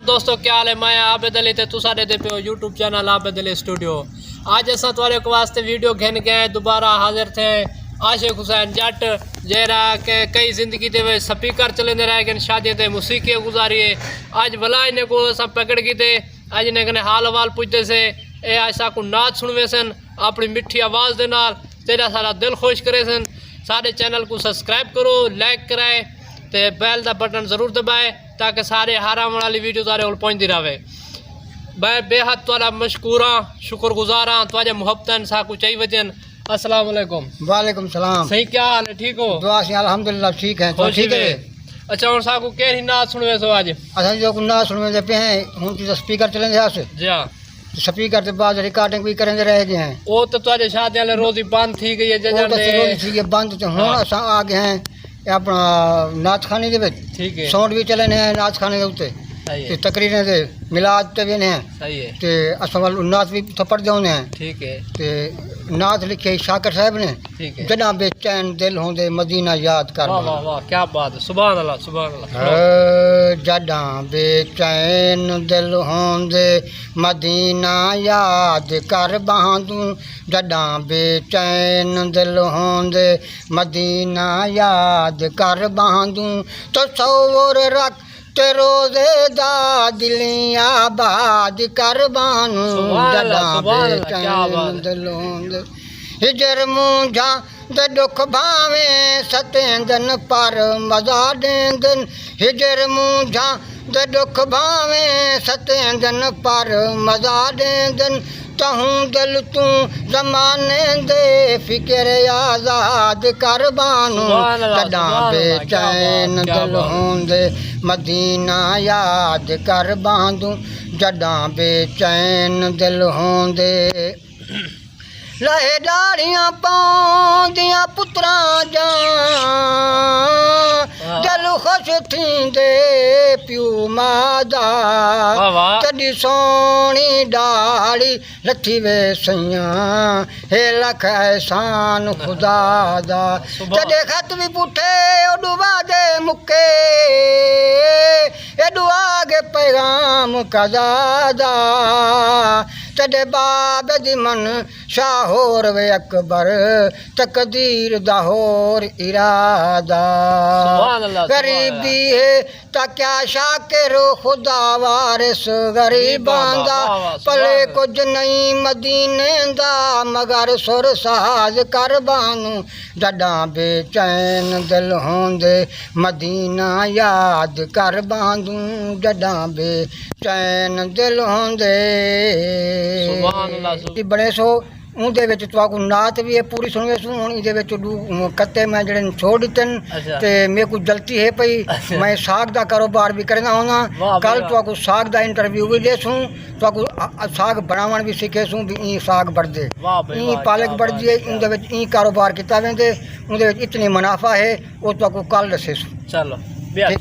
दोस्तों क्या हाल है। मैं आबिद अली ते तुसा दे पे YouTube channel Abid Ali studio. आज असा तुआरे को वास्ते वीडियो घेन गए दोबारा हाजिर थे आशिक हुसैन जट जरा के कई जिंदगी दे स्पीकर चलेंदे रह गए शादी ते मौसीकी गुजारिए। आज भला इन्हें को असा पकड़ की थे आज इन्हें कने हाल हवाल पूछते से ए ऐसा को नाच सुनवे सन अपनी मिठी आवाज़ दे नाल तेरा सारा दिल खुश करे सन। सारे चैनल को सब्सक्राइब करो, लाइक कराए ते बैल का बटन जरूर दबाए ताकि सारे हाराम वाली वीडियो तारे कोल पहुंचती रहे। मैं बेहद तुआरा मशकूर हाँ, शुक्रगुजार हाँ तुआरे मुहब्बतन साकू चाहिए वजन। अस्सलाम वालेकुम। वालेकुम सलाम। सही क्या हाल है, ठीक हो? दुआ से अल्हम्दुलिल्लाह ठीक है। तो ठीक है। अच्छा और साकू केरी नाच सुनवे सो आज? असा जो ना सुनवे पे हैं हुन तो स्पीकर चलेंदे हस जी हां, स्पीकर के बाद रिकॉर्डिंग भी करेंदे रह गए हैं। वो तो तुआरे शादी वाले रोज ही बंद थी गई है वो तो जजन ठीक है बंद तो हुन असा आ गए हैं अपना नाच खाने दे विच। ठीक है, साउंड भी चले ने नाच खाने दे उत्ते सही ते है, तकरीरें दे मिलाद ते भी ने सही है, ते असा वाल नाच भी थप्पड़ जाउने हैं ठीक है, ते नाच लिखे शाकर साहब ने ठीक है। जदा बेचैन दिल होंदे मदीना याद कर। वाह वाह वाह क्या बात है, सुभान अल्लाह सुभान अल्लाह। जदा बेचैन दिल होंदे मदीना याद कर बांधू। जदा बेचैन दिल होंदे मदीना याद कर बांधू। तो सौर रख ते रोजे दा दिलिया आबाद कर बानू। जदा बेचैन दिल होंदे हिजर मुंझा दे दुख भावे सतेंदन पर मजा देंदन। हिजर मुंझा दे दुख भावे सतेंदन पर मजा देंदन। तहूं दिल तू जमाने दे फिक्र आजाद कर बानू। जदा बेचैन दिल होंदे मदीना याद कर बांधू। जदा बेचैन दिल होंदे लहे डाड़ियां पाउंदियां पुत्रा जा दिल खुश थींदे प्यू मादा। कदी सोनी डाड़ी लथी वे सैयां हे लख एहसान खुदा दा। कदे खत भी पुठे ओडू वादे मुके एडू आगे पैगाम कदा दा। तडे बाब दी मन शाहोर वे अकबर तकदीर दा होर इरादा। गरीबी है ता क्या शाकिर खुदा वारिस गरीबां दा। पले कुछ नहीं मदीने दा मगर सुर साज कर बानू। जदा बेचैन दिल होंदे मदीना याद कर बांधू। जदा बेचैन दिल होंदे बड़े सो उनदे विच तुआकू नात भी है पूरी सुनवे सू। हुण इहदे विच कत्ते मैं जड़े छोड़ दित्ते ते मेरे को जल्दी है पई। मैं साग दा कारोबार भी करना होना। कल तुआकू साग दा इंटरव्यू भी दे सूँ। तुआकू साग बनावण भी सीखे सूँ भी ई साग बढ़दे ई पालक बढ़दी है उनदे विच ई कारोबार किता वेंदे उनदे विच इतनी मुनाफा है वो तुआकू कल दसे सूँ। चलो।